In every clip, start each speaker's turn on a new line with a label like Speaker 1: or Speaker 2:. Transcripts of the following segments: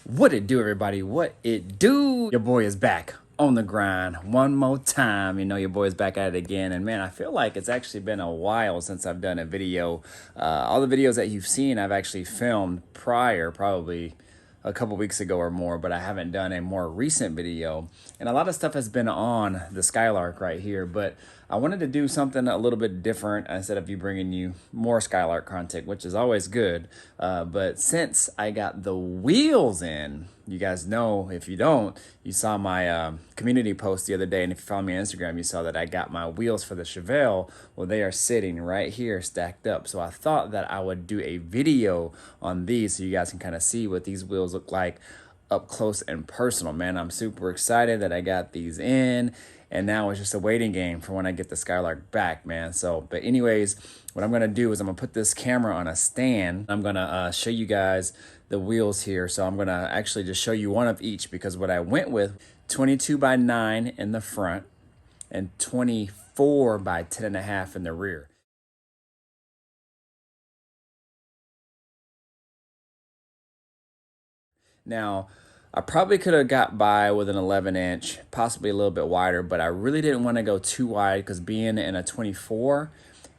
Speaker 1: What it do, everybody? What it do? Your boy is back on the grind one more time. You know, your boy is back at it again. And man, I feel like it's actually been a while since I've done a video. All the videos that you've seen, I've actually filmed prior, probably a couple weeks ago or more, but I haven't done a more recent video. And a lot of stuff has been on the Skylark right here, but I wanted to do something a little bit different instead of you bringing you more Skylark content, which is always good. But since I got the wheels in, you guys know, if you don't, you saw my community post the other day, and if you follow me on Instagram, you saw that I got my wheels for the Chevelle. Well, they are sitting right here stacked up. So I thought that I would do a video on these so you guys can kind of see what these wheels look like up close and personal. Man, I'm super excited that I got these in, and now it's just a waiting game for when I get the Skylark back, man. So, but anyways, what I'm gonna do is I'm gonna put this camera on a stand. I'm gonna show you guys the wheels here. So I'm gonna actually just show you one of each, because what I went with, 22 by 9 in the front and 24 by 10.5 in the rear. Now, I probably could have got by with an 11 inch, possibly a little bit wider, but I really didn't want to go too wide because being in a 24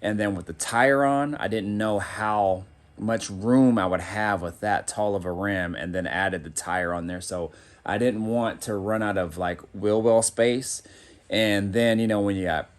Speaker 1: and then with the tire on, I didn't know how much room I would have with that tall of a rim, and then added the tire on there. So I didn't want to run out of like wheel well space. And then, you know, when you got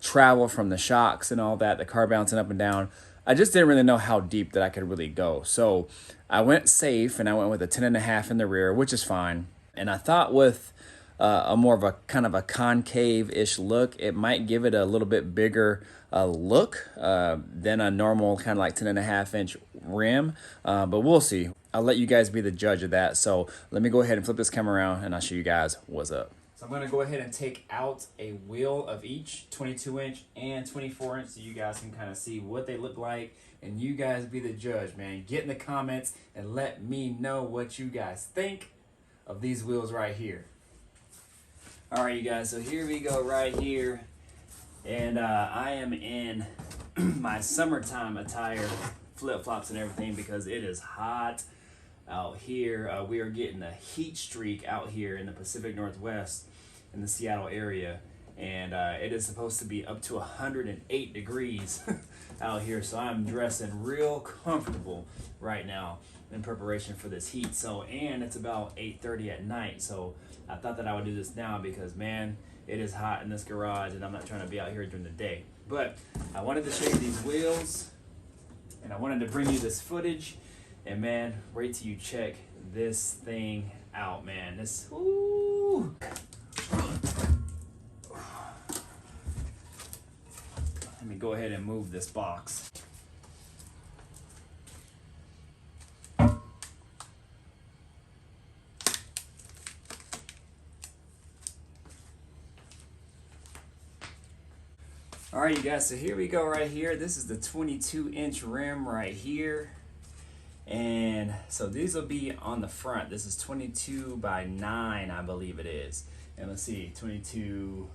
Speaker 1: travel from the shocks and all that, the car bouncing up and down, I just didn't really know how deep that I could really go. So I went safe and I went with a 10.5 in the rear, which is fine. And I thought with a more of a kind of a concave-ish look, it might give it a little bit bigger look than a normal kind of like 10.5 inch rim. But we'll see. I'll let you guys be the judge of that. So let me go ahead and flip this camera around and I'll show you guys what's up. So I'm gonna go ahead and take out a wheel of each, 22 inch and 24 inch, so you guys can kind of see what they look like, and you guys be the judge, man. Get in the comments and let me know what you guys think of these wheels right here. All right, you guys, so here we go right here. And I am in my summertime attire, flip-flops and everything, because it is hot out here. We are getting a heat streak out here in the Pacific Northwest in the Seattle area, and it is supposed to be up to 108 degrees out here. So I'm dressing real comfortable right now in preparation for this heat. So, and it's about 8:30 at night, so I thought that I would do this now because, man, it is hot in this garage and I'm not trying to be out here during the day. But I wanted to show you these wheels, and I wanted to bring you this footage. And man, wait till you check this thing out, man. This, ooh. Let me go ahead and move this box. All right, you guys, so here we go right here. This is the 22 inch rim right here. And so these will be on the front. This is 22 by 9, I believe it is. And let's see, 22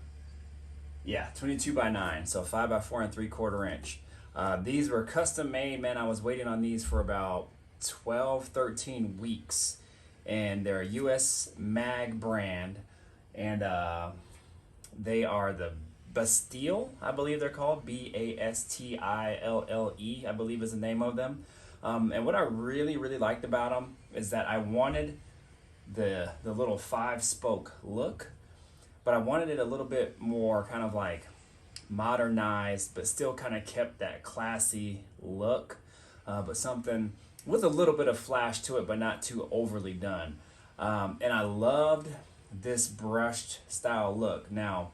Speaker 1: by 9. So 5 by 4 and 3/4 inch. These were custom made, man. I was waiting on these for about 12, 13 weeks. And they're a US Mag brand. And they are the Bastille, I believe they're called. Bastille, I believe is the name of them. And what I really, really liked about them is that I wanted the little 5-spoke look, but I wanted it a little bit more kind of like modernized, but still kind of kept that classy look, but something with a little bit of flash to it, but not too overly done. And I loved this brushed style look. Now,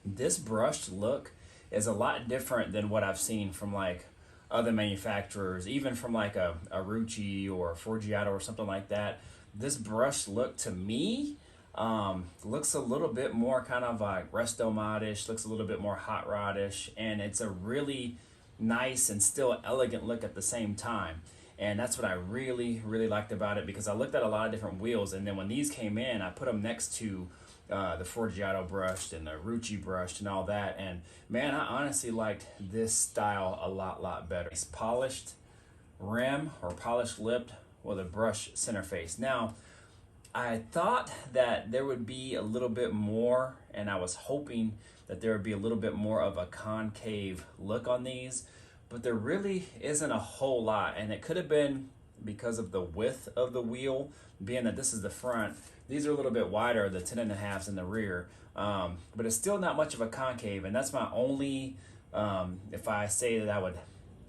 Speaker 1: this brushed look is a lot different than what I've seen from like other manufacturers, even from like a Rucci or a Forgiato or something like that. This brushed look to me looks a little bit more kind of like resto modish, looks a little bit more hot rodish, and it's a really nice and still elegant look at the same time. And that's what I really, really liked about it, because I looked at a lot of different wheels, and then when these came in, I put them next to the Forgiato brushed and the Rucci brushed and all that, and man, I honestly liked this style a lot better. It's polished rim or polished lipped or the brush center face. Now, I thought that there would be a little bit more, and I was hoping that there would be a little bit more of a concave look on these, but there really isn't a whole lot. And it could have been because of the width of the wheel, being that this is the front. These are a little bit wider, the 10.5s in the rear, but it's still not much of a concave. And that's my only, if I say that I would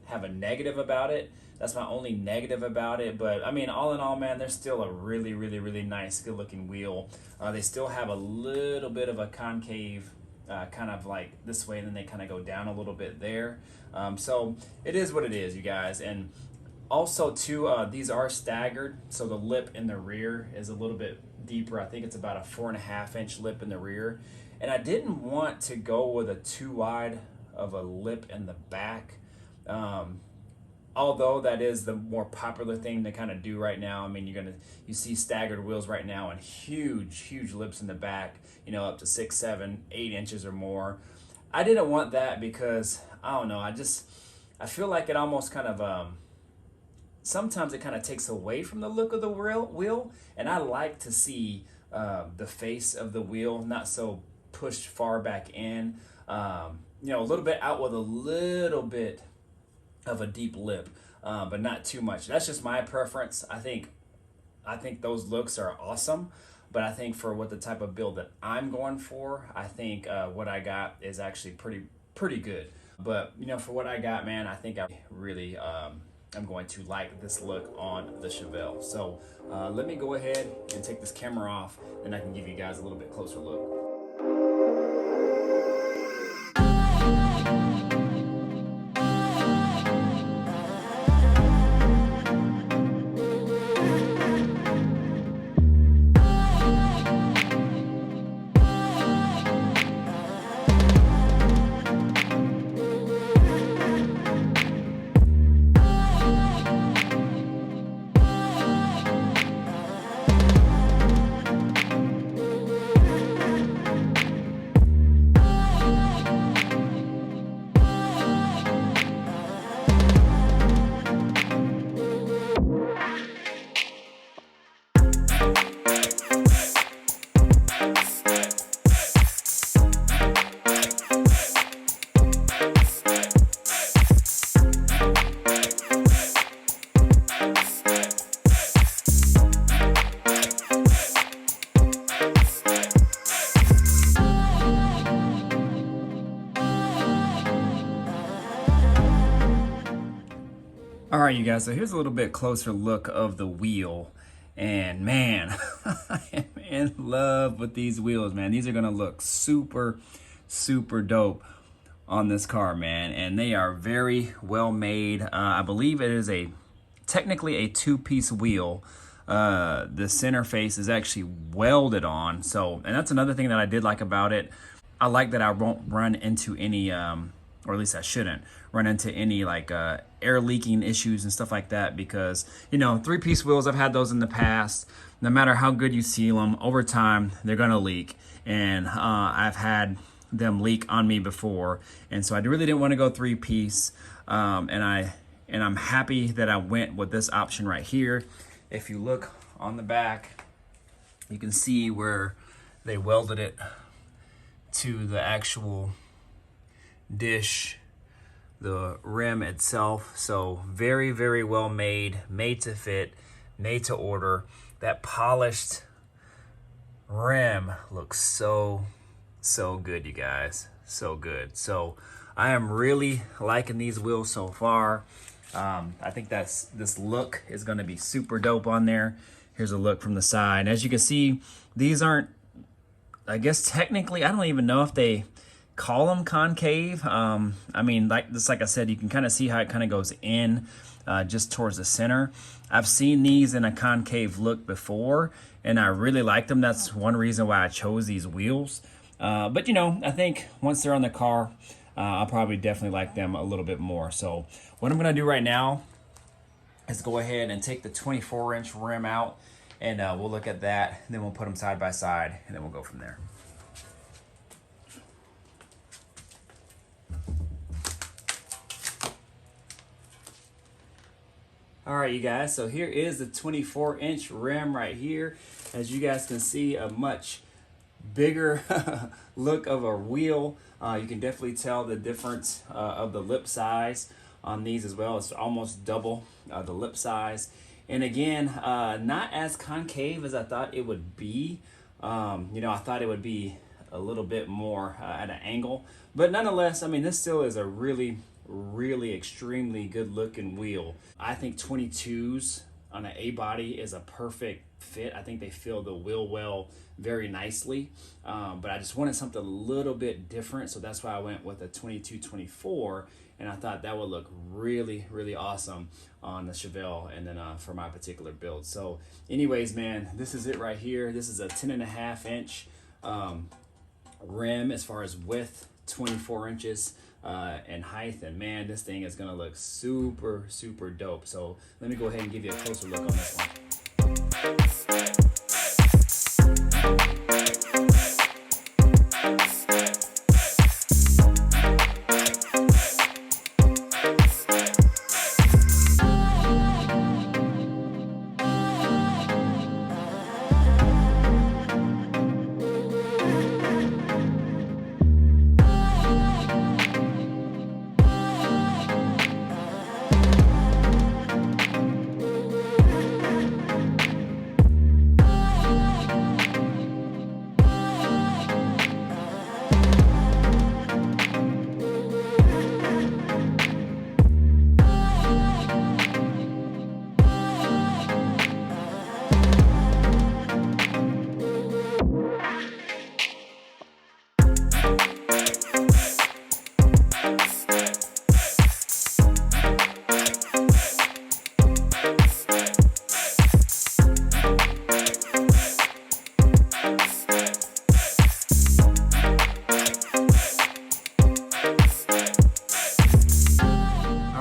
Speaker 1: have a negative about it, that's my only negative about it. But I mean, all in all, man, they're still a really, really, really nice, good looking wheel. They still have a little bit of a concave, kind of like this way, and then they kind of go down a little bit there. So it is what it is, you guys. And also too, these are staggered, so the lip in the rear is a little bit deeper. I think it's about a 4.5-inch lip in the rear. And I didn't want to go with a too wide of a lip in the back. Although that is the more popular thing to kind of do right now. I mean, you see staggered wheels right now and huge lips in the back, you know, up to 6, 7, 8 inches or more. I didn't want that because, I don't know, I feel like it almost kind of, sometimes it kind of takes away from the look of the wheel. And I like to see the face of the wheel not so pushed far back in, you know, a little bit out with a little bit of a deep lip, but not too much. That's just my preference. I think those looks are awesome, but I think for what the type of build that I'm going for, I think what I got is actually pretty good. But you know, for what I got, man, I think I really I'm going to like this look on the Chevelle. So let me go ahead and take this camera off, and I can give you guys a little bit closer look. All right, you guys, so here's a little bit closer look of the wheel. And man, I am in love with these wheels, man. These are gonna look super dope on this car, man. And they are very well made. I believe it is technically a 2-piece wheel. The center face is actually welded on. So, and that's another thing that I did like about it. I like that I won't run into any, or at least I shouldn't run into any like air leaking issues and stuff like that, because you know, 3-piece wheels, I've had those in the past. No matter how good you seal them, over time they're gonna leak, and I've had them leak on me before, and so I really didn't want to go 3-piece, and I'm happy that I went with this option right here. If you look on the back, you can see where they welded it to the actual dish, the rim itself. So very well made to fit, made to order. That polished rim looks so good, you guys, so good. So I am really liking these wheels so far. I think this look is going to be super dope on there. Here's a look from the side. As you can see, these aren't, I guess technically, I don't even know if they call them concave. I mean, like I said, you can kind of see how it kind of goes in just towards the center. I've seen these in a concave look before, and I really like them. That's one reason why I chose these wheels. But you know, I think once they're on the car, I'll probably definitely like them a little bit more. So what I'm gonna do right now is go ahead and take the 24-inch rim out, and we'll look at that, and then we'll put them side by side, and then we'll go from there. All right, you guys, so here is the 24-inch rim right here. As you guys can see, a much bigger look of a wheel. You can definitely tell the difference of the lip size on these as well. It's almost double the lip size. And again, not as concave as I thought it would be. I thought it would be a little bit more at an angle. But nonetheless, I mean, this still is a really extremely good looking wheel. I think 22s on an A body is a perfect fit. I think they fill the wheel well very nicely. But I just wanted something a little bit different. So that's why I went with a 22-24. And I thought that would look really awesome on the Chevelle and then for my particular build. So anyways, man, this is it right here. This is a 10.5-inch rim as far as width, 24 inches and height. And man, this thing is gonna look super dope. So let me go ahead and give you a closer look on this one.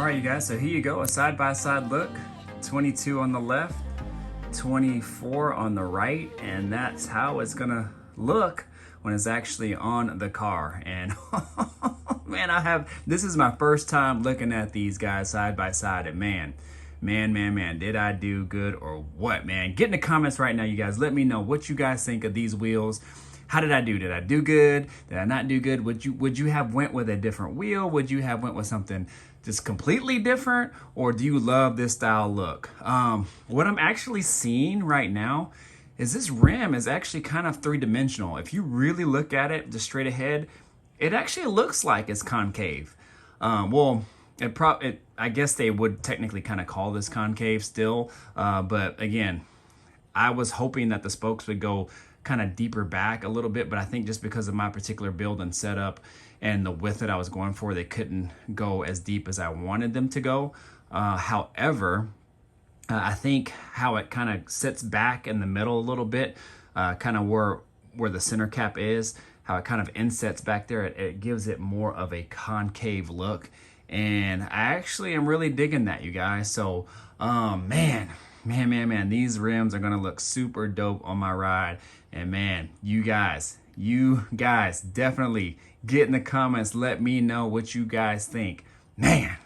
Speaker 1: You guys, so here you go, a side-by-side look. 22 on the left, 24 on the right, and that's how it's gonna look when it's actually on the car. And man, this is my first time looking at these guys side by side, and man, did I do good or what, man? Get in the comments right now, you guys. Let me know what you guys think of these wheels. How did I do? Did I do good? Did I not do good? Would you have went with a different wheel? Would you have went with something just completely different? Or do you love this style look? What I'm actually seeing right now is this rim is actually kind of three-dimensional. If you really look at it just straight ahead, it actually looks like it's concave. I guess they would technically kind of call this concave still. But again, I was hoping that the spokes would go kind of deeper back a little bit, but I think just because of my particular build and setup and the width that I was going for, they couldn't go as deep as I wanted them to go. However, I think how it kind of sits back in the middle a little bit, kind of where the center cap is, how it kind of insets back there, it gives it more of a concave look. And I actually am really digging that, you guys. So, man, these rims are gonna look super dope on my ride. And man, you guys definitely get in the comments. Let me know what you guys think. Man,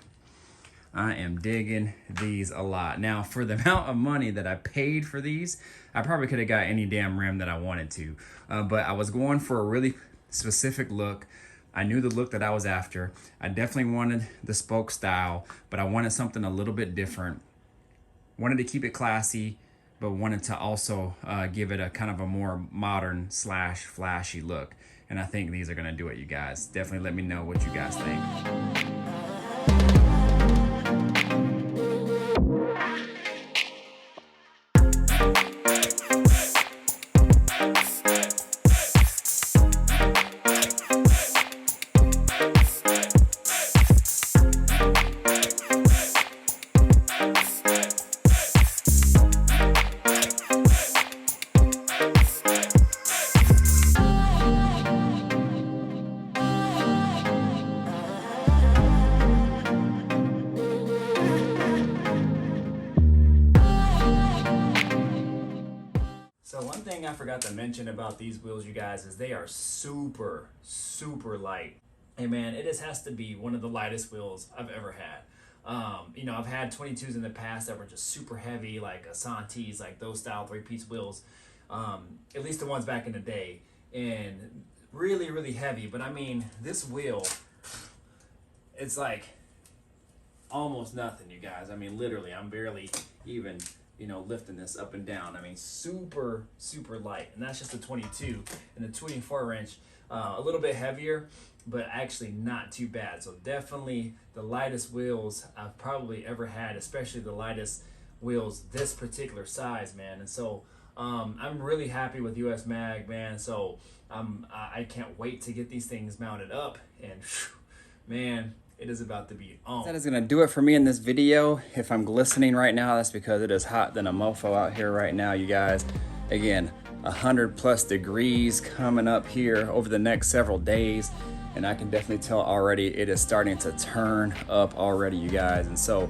Speaker 1: I am digging these a lot. Now, for the amount of money that I paid for these, I probably could have got any damn rim that I wanted to. But I was going for a really specific look. I knew the look that I was after. I definitely wanted the spoke style, but I wanted something a little bit different. Wanted to keep it classy, but wanted to also give it a kind of a more modern / flashy look. And I think these are gonna do it, you guys. Definitely let me know what you guys think. So one thing I forgot to mention about these wheels, you guys, is they are super light. Hey man, it just has to be one of the lightest wheels I've ever had. You know, I've had 22s in the past that were just super heavy, like Asantis, like those style 3-piece wheels, at least the ones back in the day, and really, really heavy. But I mean, this wheel, it's like almost nothing, you guys. I mean, literally, I'm barely even, you know, lifting this up and down. I mean, super, super light. And that's just the 22. And the 24 inch, a little bit heavier, but actually not too bad. So definitely the lightest wheels I've probably ever had, especially the lightest wheels this particular size, man. And so I'm really happy with US Mag, man. So I can't wait to get these things mounted up. And man, it is about to be on. That is going to do it for me in this video. If I'm glistening right now, that's because it is hot than a mofo out here right now, you guys. Again, 100+ degrees coming up here over the next several days. And I can definitely tell already it is starting to turn up already, you guys. And so,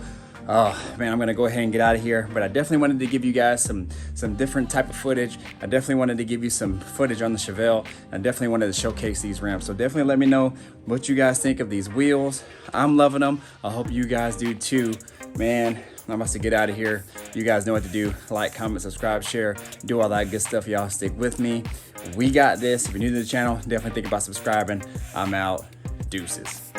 Speaker 1: oh man, I'm gonna go ahead and get out of here. But I definitely wanted to give you guys some different type of footage. I definitely wanted to give you some footage on the Chevelle. I definitely wanted to showcase these rims. So definitely let me know what you guys think of these wheels. I'm loving them. I hope you guys do too. Man, I'm about to get out of here. You guys know what to do. Like, comment, subscribe, share, do all that good stuff. Y'all stick with me. We got this. If you're new to the channel, definitely think about subscribing. I'm out. Deuces.